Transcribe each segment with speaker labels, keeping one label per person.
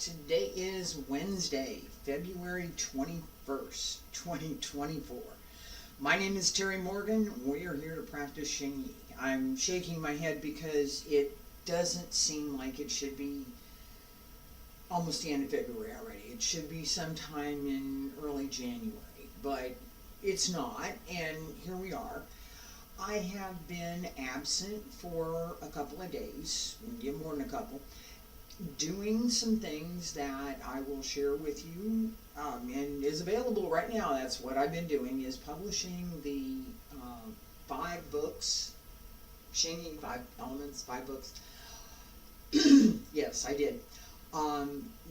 Speaker 1: Today is Wednesday, February 21st, 2024. My name is Terry Morgan. We are here to practice Xingyi. I'm shaking my head because it doesn't seem like it should be almost the end of February already. It should be sometime in early January, but it's not, and here we are. I have been absent for a couple of days, maybe more than a couple, doing some things that I will share with you, and is available right now. That's what I've been doing, is publishing the 5 books, Xingyi 5 Elements, 5 books. Yes, I did.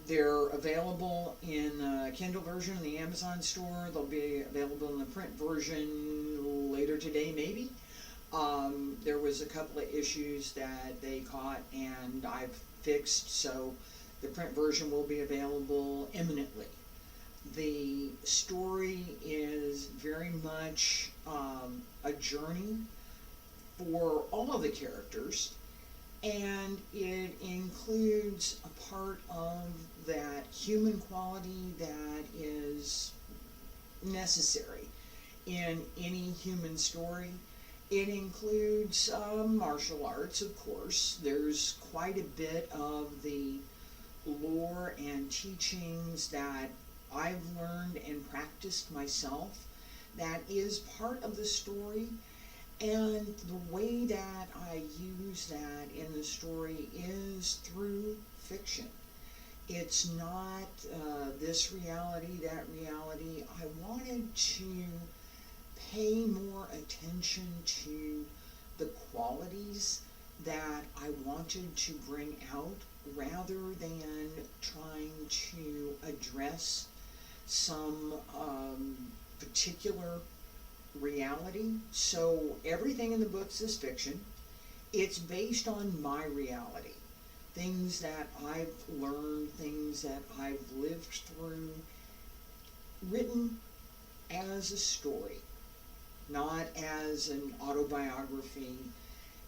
Speaker 1: They're available in the Kindle version in the Amazon store. They'll be available in the print version later today, maybe. There was a couple of issues that they caught and I've fixed, so the print version will be available imminently. The story is very much a journey for all of the characters, and it includes a part of that human quality that is necessary in any human story. It includes martial arts, of course. There's quite a bit of the lore and teachings that I've learned and practiced myself that is part of the story. And the way that I use that in the story is through fiction. It's not this reality, that reality. I wanted to pay more attention to the qualities that I wanted to bring out rather than trying to address some particular reality. So everything in the books is fiction. It's based on my reality. Things that I've learned, things that I've lived through, written as a story, not as an autobiography.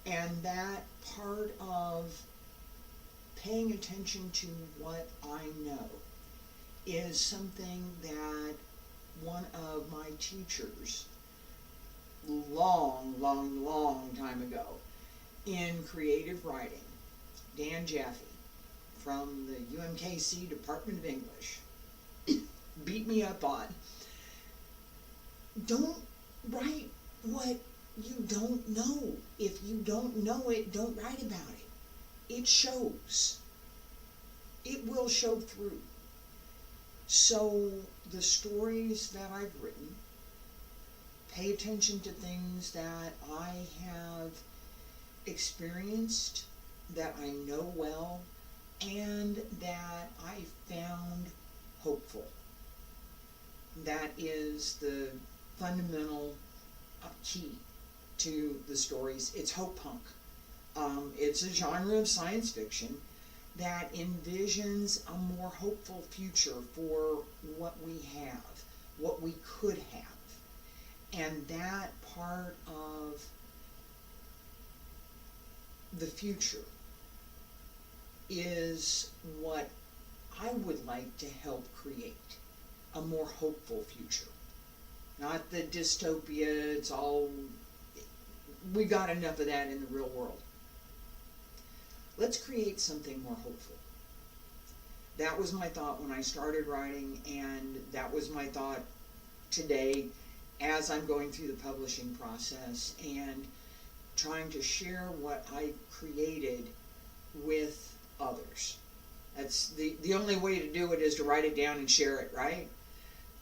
Speaker 1: And that part of paying attention to what I know is something that one of my teachers long time ago in creative writing, Dan Jaffe from the UMKC Department of English, beat me up on. Don't write what you don't know. If you don't know it, don't write about it. It shows. It will show through. So the stories that I've written pay attention to things that I have experienced, that I know well, and that I found hopeful. That is the fundamental key to the stories. It's hope punk. It's a genre of science fiction that envisions a more hopeful future for what we have, what we could have. And that part of the future is what I would like to help create, a more hopeful future. Not the dystopia, it's all, we got enough of that in the real world. Let's create something more hopeful. That was my thought when I started writing, and that was my thought today as I'm going through the publishing process and trying to share what I created with others. That's the only way to do it, is to write it down and share it, right?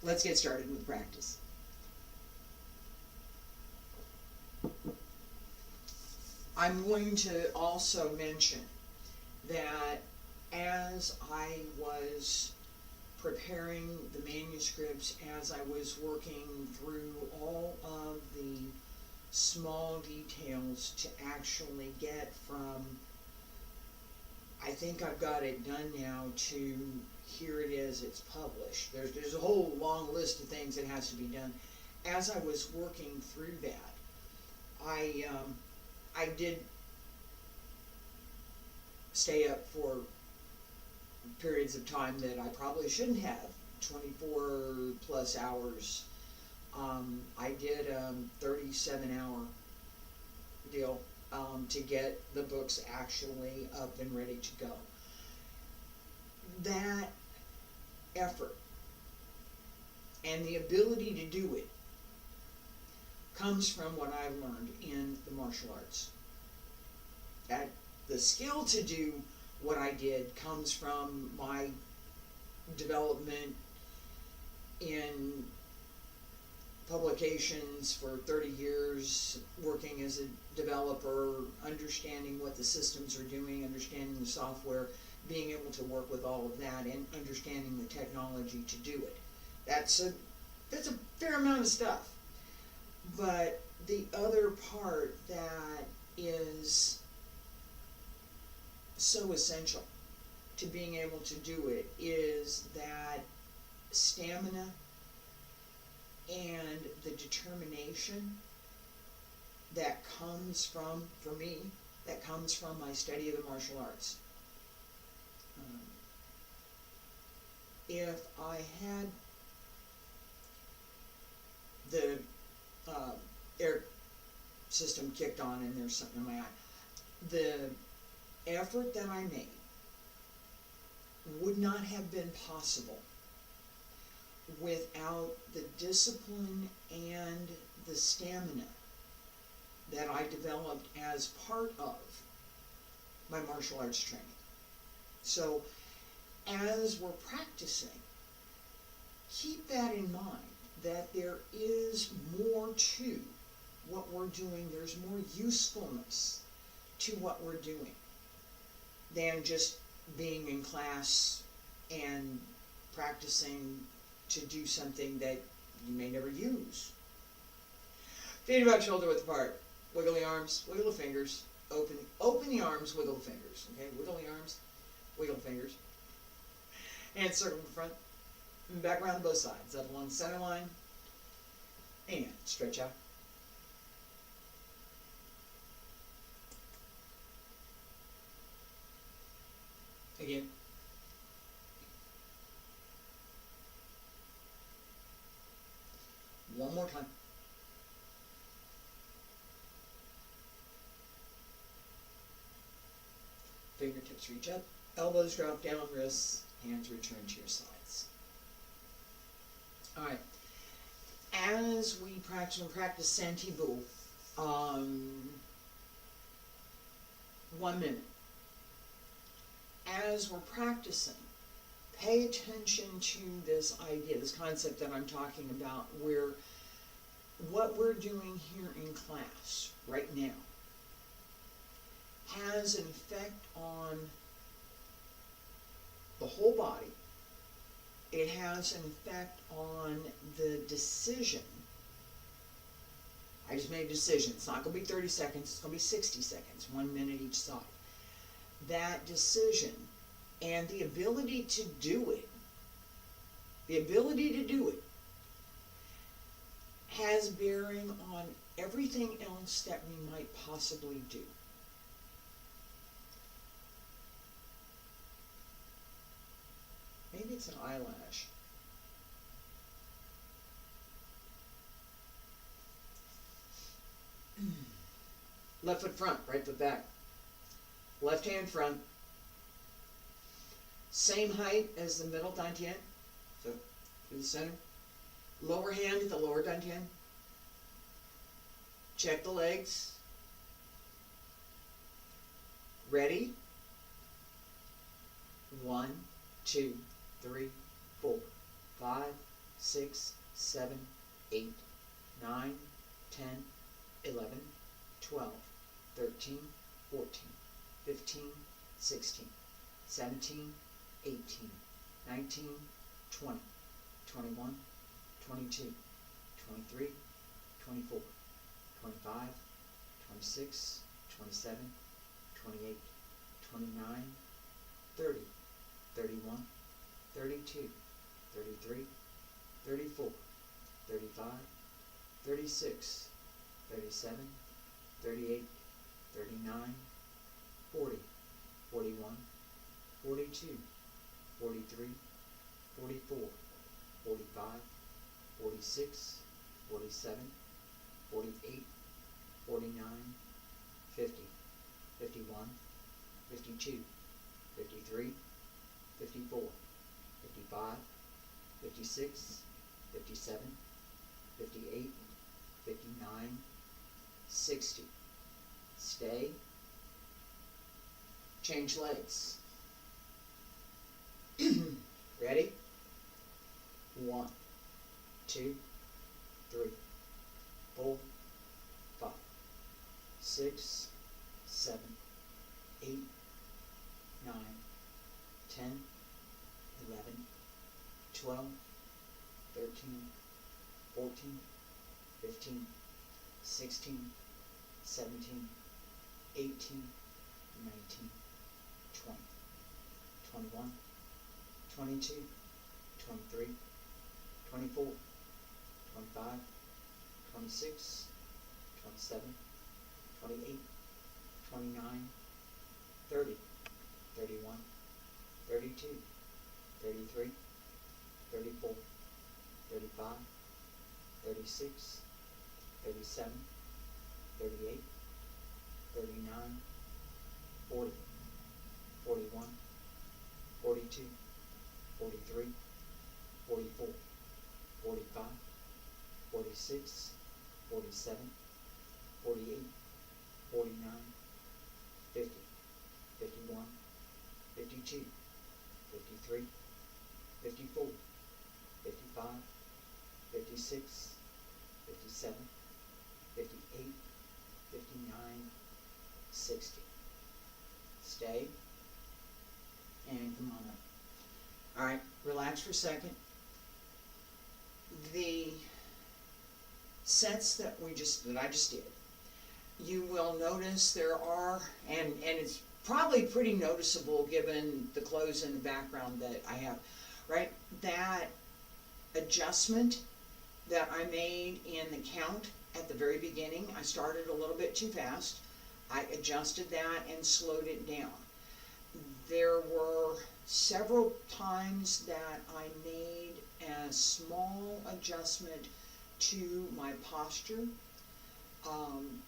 Speaker 1: Let's get started with practice. I'm going to also mention that as I was preparing the manuscripts, as I was working through all of the small details to actually get from, I think I've got it done now, to here it is, it's published. There's a whole long list of things that has to be done. As I was working through that, I did stay up for periods of time that I probably shouldn't have, 24 plus hours. I did a 37-hour deal to get the books actually up and ready to go. That effort and the ability to do it comes from what I've learned in the martial arts. That the skill to do what I did comes from my development in publications for 30 years, working as a developer, understanding what the systems are doing, understanding the software, being able to work with all of that, and understanding the technology to do it. That's a fair amount of stuff. But the other part that is so essential to being able to do it is that stamina and the determination that comes from, for me, that comes from my study of the martial arts. If I had the air system kicked on and there's something in my eye, the effort that I made would not have been possible without the discipline and the stamina that I developed as part of my martial arts training. So as we're practicing, keep that in mind, that there is more to what we're doing. There's more usefulness to what we're doing than just being in class and practicing to do something that you may never use. Feet about shoulder width apart. Wiggle the arms, wiggle the fingers. Open the arms, wiggle the fingers. Okay, wiggle the arms, wiggle the fingers. And circle in front. And back around to both sides. Up along the center line. And stretch out. Again. One more time. Fingertips reach up, elbows drop down, wrists, hands return to your sides. Alright. As we practice Santibu, 1 minute. As we're practicing, pay attention to this idea, this concept that I'm talking about, where what we're doing here in class right now has an effect on the whole body. It has an effect on the decision. I just made a decision. It's not going to be 30 seconds. It's going to be 60 seconds, 1 minute each side. That decision and the ability to do it, has bearing on everything else that we might possibly do. Maybe it's an eyelash. Left foot front, right foot back. Left hand front. Same height as the middle dantian. So, through the center. Lower hand at the lower dantian. Check the legs. Ready? 1, 2, 3, 4, 5, 6, 7, 8, 9, 10, 11, 12, 13, 14, 15, 16, 17, 18, 19, 20, 21, 22, 23, 24, 25, 26, 27, 28, 29, 30, 31, 32, 33, 34, 35, 36, 37, 38, 39, 40, 41, 42,
Speaker 2: 43, 44, 45, 46, 47, 48, 49, 50, 51, 52, 53, 54, 55, 56, 57, 58, 59, 60. Stay. Change legs. Ready? 1, 2, 3, 4, 5, 6, 7, 8, 9, 10, 11, 12, 13, 14, 15, 16, 17, 18, 19, 20, 21, 22, 23, 24, 25, 26, 27, 28, 29, 30, 31, 32, 33, 34, 35, 36, 37, 38, 39, 40, 41, 42, 43, 44, 45, 46, 47, 48, 49, 50, 51, 52, 53, 54, 55, 56, 57, 58, 59, 60. Stay. And come on up. All right, relax for a second. The sets that I just did, you will notice there are, and it's probably pretty noticeable given the clothes in the background that I have, right? That adjustment that I made in the count at the very beginning, I started a little bit too fast. I adjusted that and slowed it down. There were several times that I made a small adjustment to my posture. On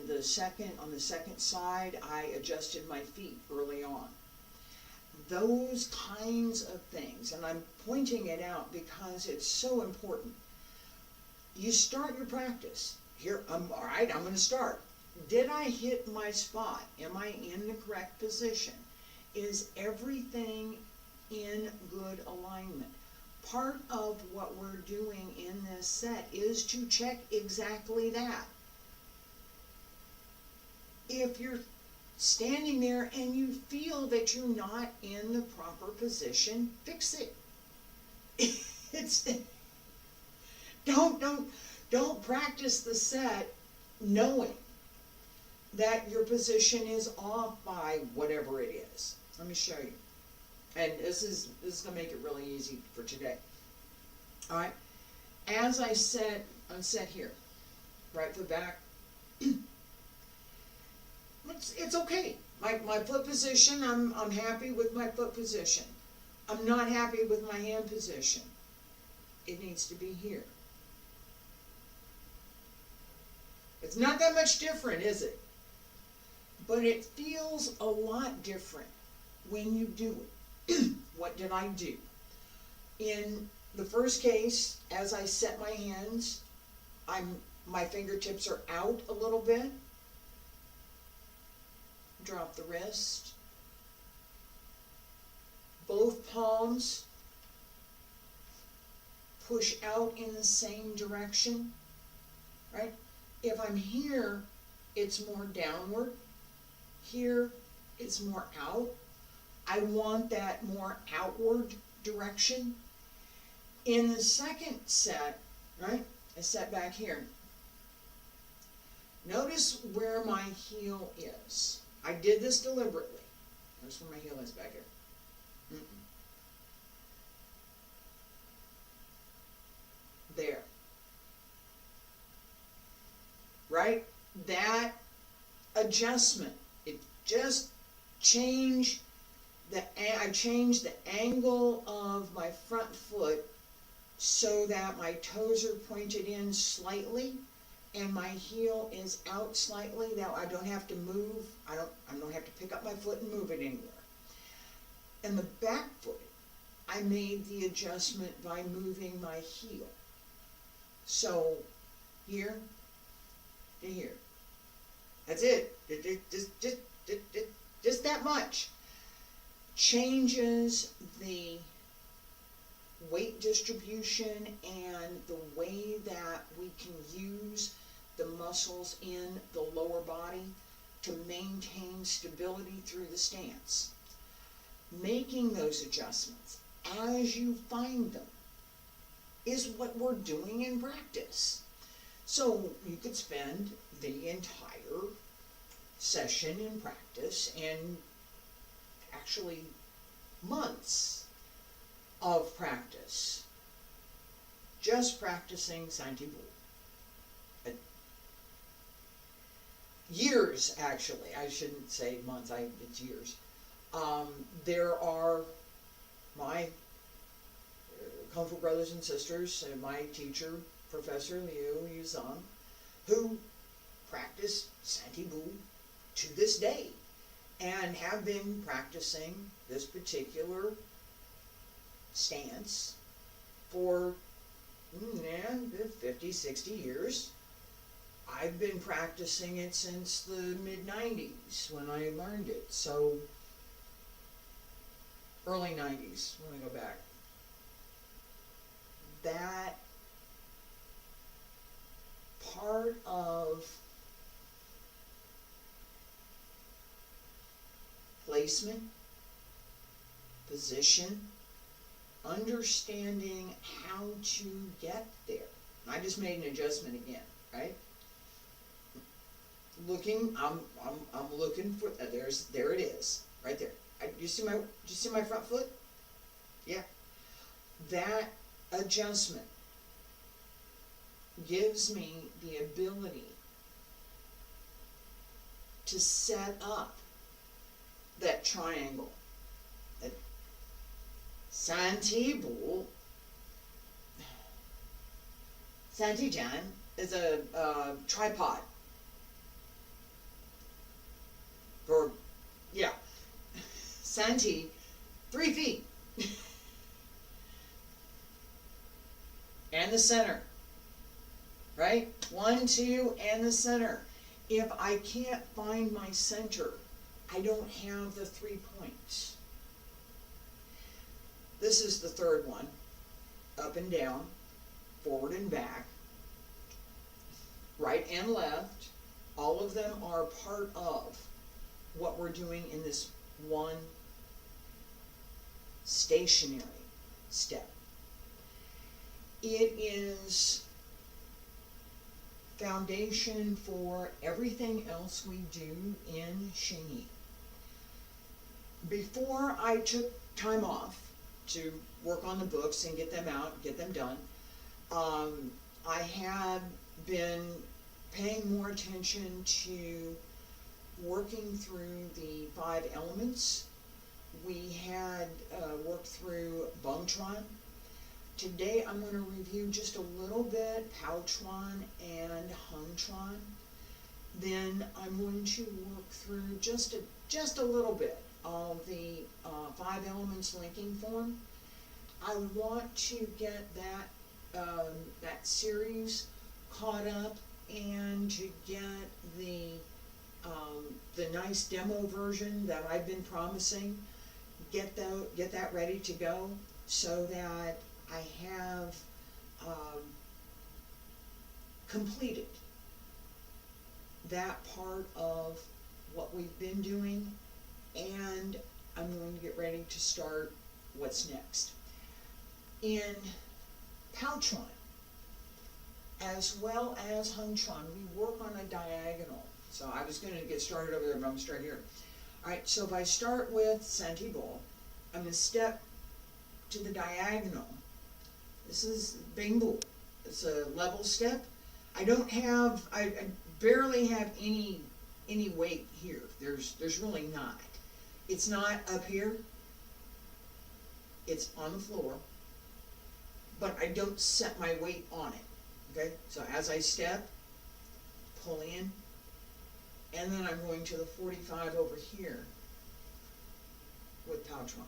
Speaker 2: the second side, I adjusted my feet early on. Those kinds of things, and I'm pointing it out because it's so important. You start your practice. Here, all right, I'm going to start. Did I hit my spot? Am I in the correct position? Is everything in good alignment? Part of what we're doing in this set is to check exactly that. If you're standing there and you feel that you're not in the proper position, fix it. Don't practice the set knowing that your position is off by whatever it is. Let me show you. And this is going to make it really easy for today. All right. As I said, I'm set here. Right foot back. It's okay. My foot position, I'm happy with my foot position. I'm not happy with my hand position. It needs to be here. It's not that much different, is it? But it feels a lot different when you do it. What did I do? In the first case, as I set my hands, my fingertips are out a little bit. Drop the wrist. Both palms push out in the same direction, right? If I'm here, it's more downward. Here, it's more out. I want that more outward direction. In the second set, right, I set back here. Notice where my heel is. I did this deliberately. Notice where my heel is back here. There. Right? That adjustment, it just changed I changed the angle of my front foot so that my toes are pointed in slightly and my heel is out slightly. Now I don't have to move. I don't have to pick up my foot and move it anywhere. And the back foot, I made the adjustment by moving my heel. So here to here. That's it. Just that much. Changes the weight distribution and the way that we can use the muscles in the lower body to maintain stability through the stance. Making those adjustments as you find them is what we're doing in practice. So you could spend the entire session in practice and actually months of practice just practicing Xingyiquan. Years, actually. I shouldn't say months. It's years. There are my Kung Fu brothers and sisters, and my teacher, Professor Liu Yuzhang, who practice Xingyiquan to this day and have been practicing this particular stance for 50, 60 years. I've been practicing it since the mid-90s when I learned it. So, early 90s when I go back. That part of placement, position, understanding how to get there. I just made an adjustment again, right? Looking, I'm looking for, there it is, right there. You see my front foot? Yeah. That adjustment gives me the ability to set up that triangle. That Xingyiquan is a tripod. Or, yeah. Santi, 3 feet. And the center. Right? 1, 2, and the center. If I can't find my center, I don't have the 3 points. This is the third one. Up and down, forward and back, right and left. All of them are part of what we're doing in this one stationary step. It is foundation for everything else we do in Xingyi. Before I took time off to work on the books and get them out, get them done, I had been paying more attention to working through the 5 elements. We had worked through Bung Chuan. Today I'm going to review just a little bit Pao Chuan and Hung Chuan. Then I'm going to work through just a little bit of the 5 elements linking form. I want to get that series caught up and to get the nice demo version that I've been promising, get that ready to go so that I have completed that part of what we've been doing, and I'm going to get ready to start what's next. In Pao Chuan, as well as Hung Chuan, we work on a diagonal. So I was going to get started over there, but I'm going to start here. Alright, so if I start with Xingyiquan, I'm going to step to the diagonal. This is Bingbu. It's a level step. I barely have any weight here. There's really not. It's not up here, it's on the floor, but I don't set my weight on it, okay? So as I step, pull in, and then I'm going to the 45 over here with Pouch on.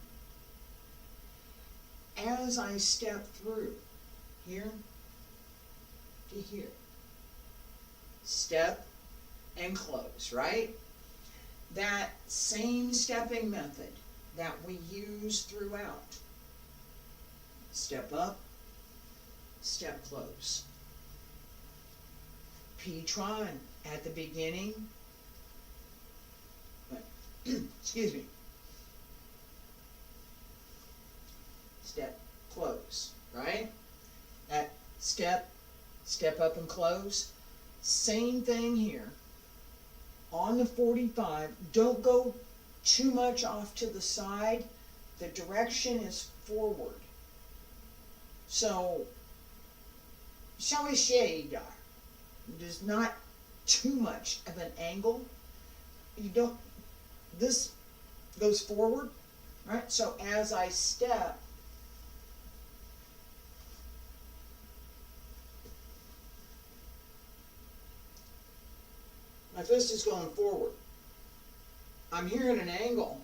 Speaker 2: As I step through here to here, step and close, right? That same stepping method that we use throughout. Step up, step close. P-tron at the beginning, excuse me, step, close, right? That step, step up and close. Same thing here. On the 45, don't go too much off to the side. The direction is forward. So, shall we say, there's not too much of an angle. You don't, this goes forward, right? So as I step, my fist is going forward. I'm here at an angle.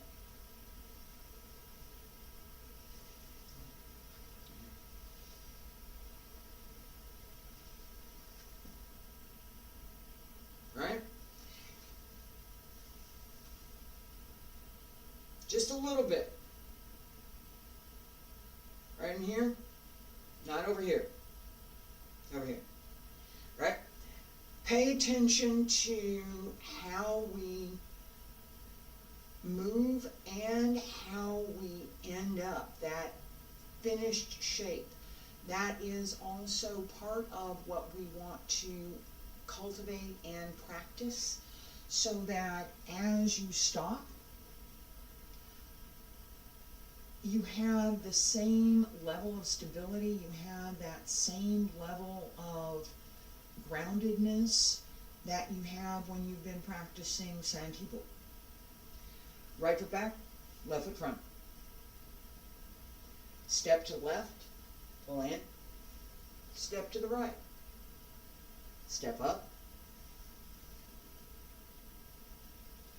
Speaker 2: Right? Just a little bit. Right in here. Not over here. Over here. Right? Pay attention to how we move and how we end up, that finished shape. That is also part of what we want to cultivate and practice, so that as you stop, you have the same level of stability, you have that same level of groundedness that you have when you've been practicing Xingyiquan. Right foot back, left foot front. Step to left, pull in. Step to the right. Step up.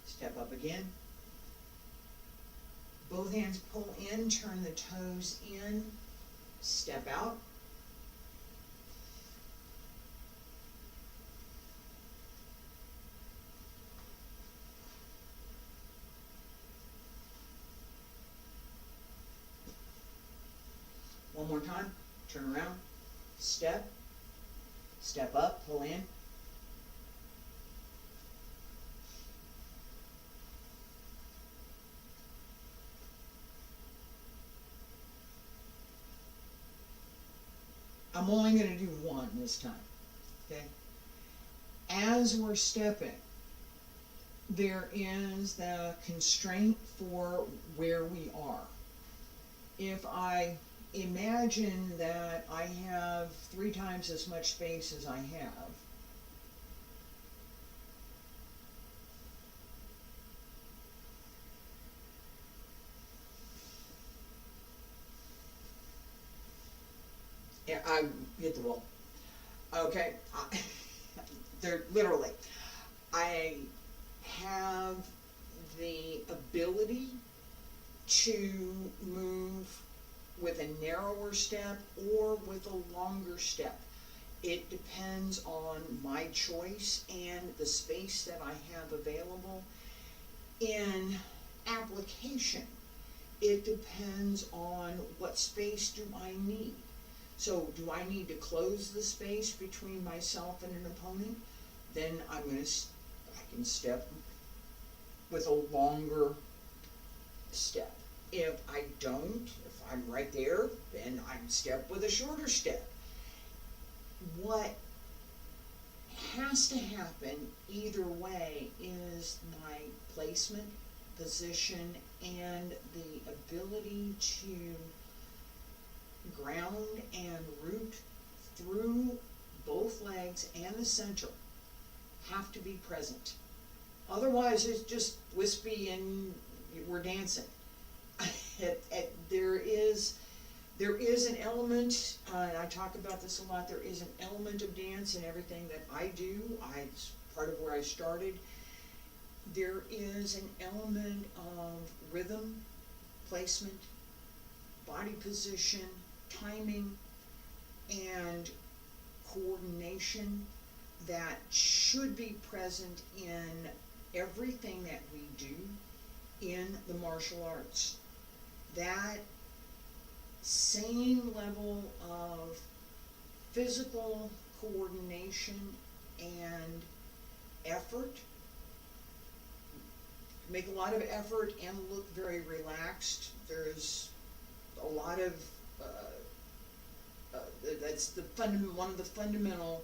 Speaker 2: Step up again. Both hands pull in, turn the toes in, step out. One more time, turn around, step, step up, pull in. I'm only going to do one this time, okay? As we're stepping, there is the constraint for where we are. If I imagine that I have 3 times as much space as I have, yeah, I hit the wall. Okay, they're literally, I have the ability to move with a narrower step or with a longer step. It depends on my choice and the space that I have available. In application, it depends on what space do I need. So do I need to close the space between myself and an opponent? Then I can step with a longer step. If I don't, if I'm right there, then I step with a shorter step. What has to happen either way is my placement, position, and the ability to ground and root through both legs and the center have to be present. Otherwise, it's just wispy and we're dancing. there is an element, and I talk about this a lot, there is an element of dance in everything that I do. It's part of where I started. There is an element of rhythm, placement, body position, timing, and coordination that should be present in everything that we do in the martial arts. That same level of physical coordination and effort, make a lot of effort and look very relaxed. There's a lot of that's one of the fundamental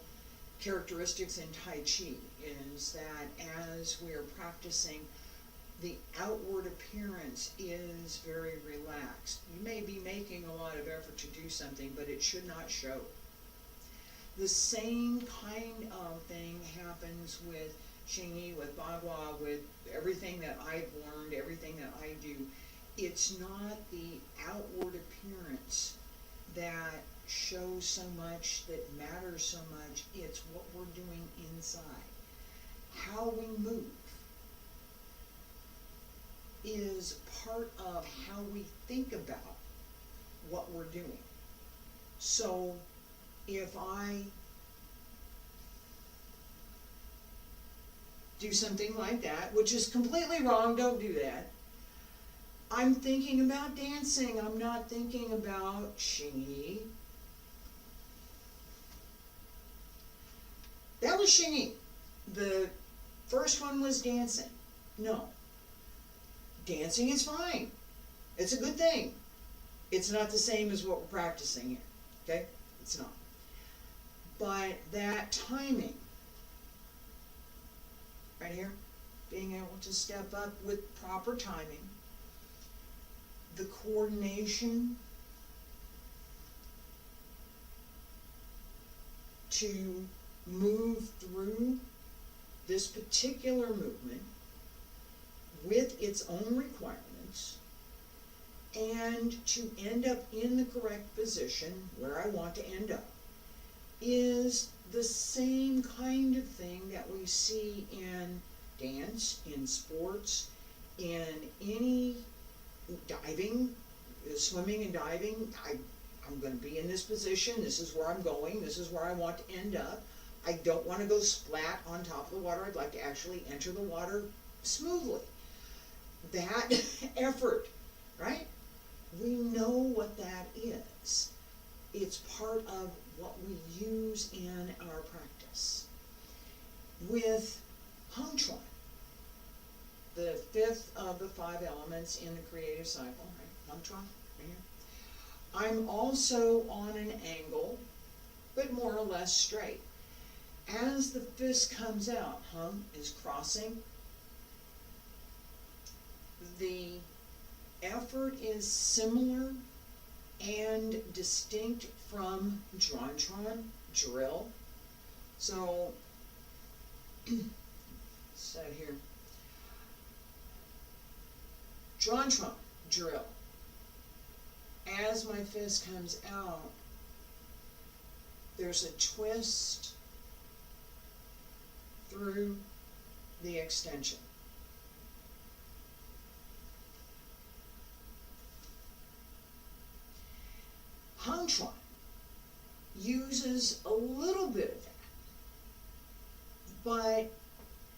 Speaker 2: characteristics in Tai Chi, is that as we are practicing, the outward appearance is very relaxed. You may be making a lot of effort to do something, but it should not show. The same kind of thing happens with Xingyi, with Bagua, with everything that I've learned, everything that I do. It's not the outward appearance that shows so much, that matters so much. It's what we're doing inside. How we move is part of how we think about what we're doing. So if I do something like that, which is completely wrong, don't do that. I'm thinking about dancing, I'm not thinking about Xingyi. That was Xingyi. The first one was dancing. No. Dancing is fine. It's a good thing. It's not the same as what we're practicing here. Okay? It's not. But that timing, right here, being able to step up with proper timing, the coordination to move through this particular movement with its own requirements, and to end up in the correct position where I want to end up, is the same kind of thing that we see in dance, in sports, in any diving, swimming and diving. I'm going to be in this position, this is where I'm going, this is where I want to end up. I don't want to go splat on top of the water, I'd like to actually enter the water smoothly. That effort, right? We know what that is. It's part of what we use in our practice. With Hung Chuan, the fifth of the 5 elements in the creative cycle, right? Hung Chuan, right here. I'm also on an angle, but more or less straight. As the fist comes out, Hung is crossing. The effort is similar and distinct from Zhuan drill. So, set here. Zhuan drill. As my fist comes out, there's a twist through the extension. Hung Chuan uses a little bit of that, but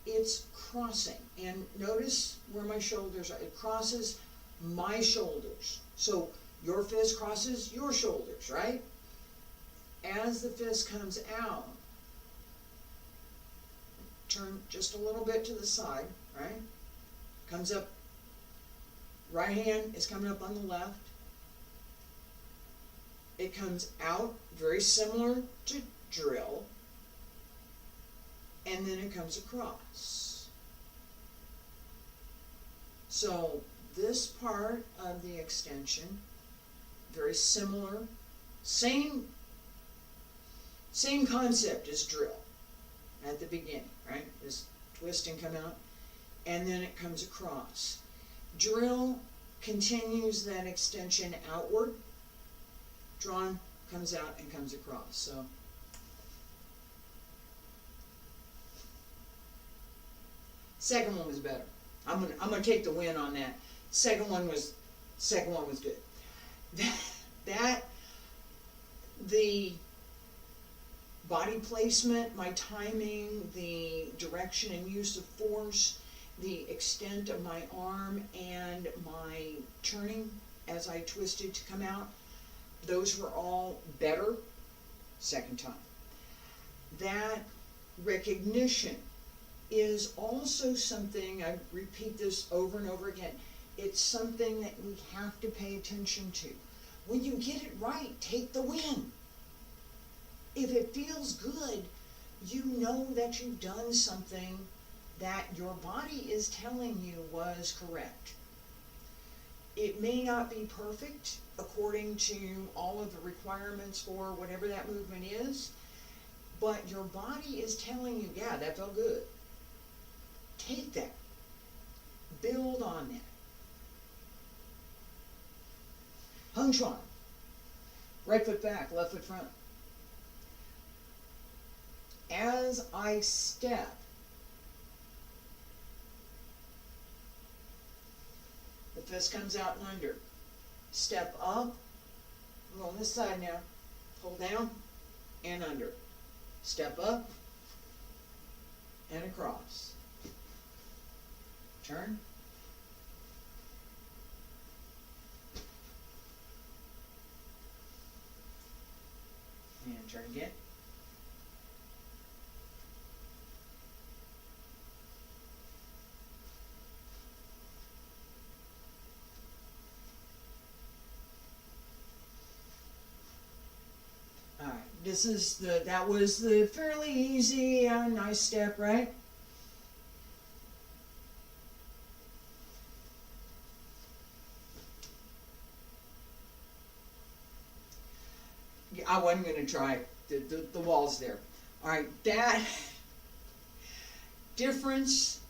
Speaker 2: it's crossing. And notice where my shoulders are. It crosses my shoulders. So your fist crosses your shoulders, right? As the fist comes out, turn just a little bit to the side, right? Comes up, right hand is coming up on the left. It comes out very similar to drill, and then it comes across. So this part of the extension, very similar, same concept as drill at the beginning, right? This twist and come out, and then it comes across. Drill continues that extension outward, drawn, comes out and comes across. So second one was better. I'm gonna take the win on that. Second one was good. That the body placement, my timing, the direction and use of force, the extent of my arm, and my turning as I twisted to come out, those were all better second time. That recognition is also something, I repeat this over and over again, it's something that we have to pay attention to. When you get it right, take the win. If it feels good, you know that you've done something that your body is telling you was correct. It may not be perfect according to all of the requirements for whatever that movement is, but your body is telling you, yeah, that felt good. Take that. Build on that. Hung Chuan. Right foot back, left foot front. As I step, the fist comes out and under. Step up. I'm on this side now. Pull down and under. Step up and across. Turn. And turn again. Alright, that was the fairly easy, nice step, right? I wasn't going to try the walls there. All right, that difference,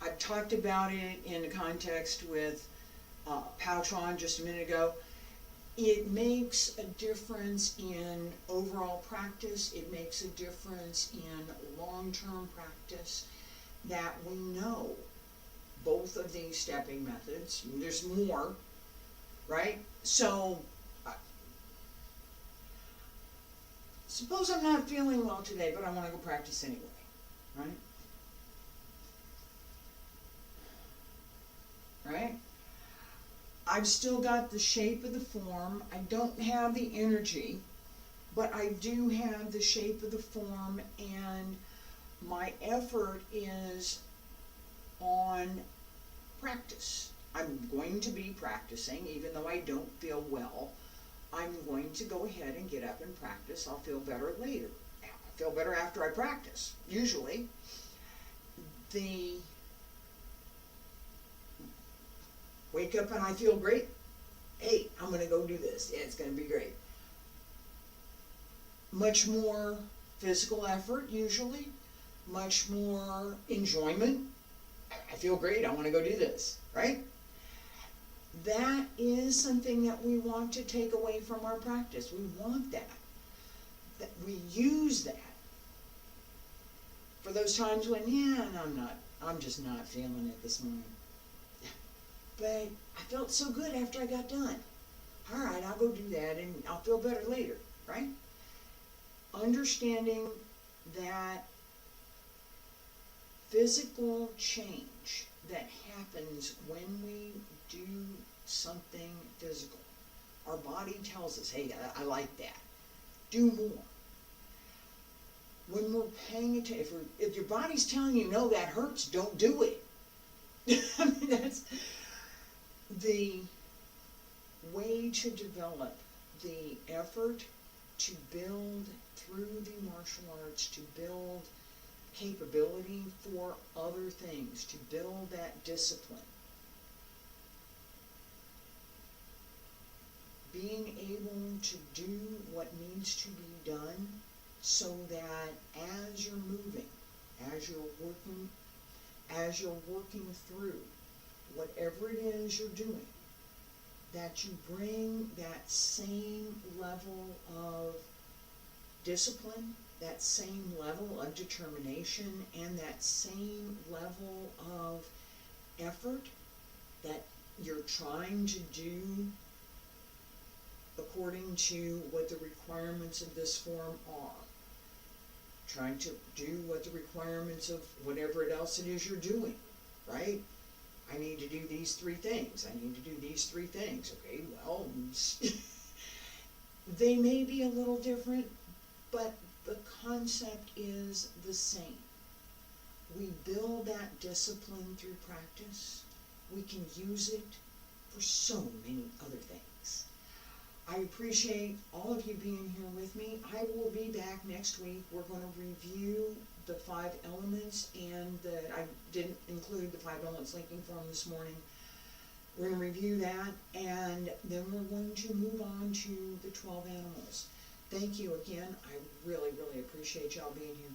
Speaker 2: I've talked about it in the context with Paotron just a minute ago. It makes a difference in overall practice. It makes a difference in long-term practice that we know both of these stepping methods. There's more, right? So suppose I'm not feeling well today, but I want to go practice anyway, right? Right? I've still got the shape of the form. I don't have the energy, but I do have the shape of the form, and my effort is on practice. I'm going to be practicing, even though I don't feel well. I'm going to go ahead and get up and practice. I'll feel better later. I feel better after I practice, usually. The wake up and I feel great. Hey, I'm going to go do this. Yeah, it's going to be great. Much more physical effort, usually. Much more enjoyment. I feel great. I want to go do this, right? That is something that we want to take away from our practice. We want that. That we use that for those times when, yeah, I'm just not feeling it this morning. But I felt so good after I got done. All right, I'll go do that and I'll feel better later, right? Understanding that physical change that happens when we do something physical. Our body tells us, hey, I like that. Do more. When we're paying attention, if your body's telling you, no, that hurts, don't do it. I mean, that's the way to develop the effort to build through the martial arts, to build capability for other things, to build that discipline. Being able to do what needs to be done so that as you're moving, as you're working through, whatever it is you're doing, that you bring that same level of discipline, that same level of determination, and that same level of effort that you're trying to do according to what the requirements of this form are. Trying to do what the requirements of whatever else it is you're doing, right? I need to do these 3 things. I need to do these 3 things. Okay, well, they may be a little different, but the concept is the same. We build that discipline through practice. We can use it for so many other things. I appreciate all of you being here with me. I will be back next week. We're going to review the 5 elements, and I didn't include the 5 elements linking form this morning. We're going to review that, and then we're going to move on to the 12 animals. Thank you again. I really, really appreciate y'all being here.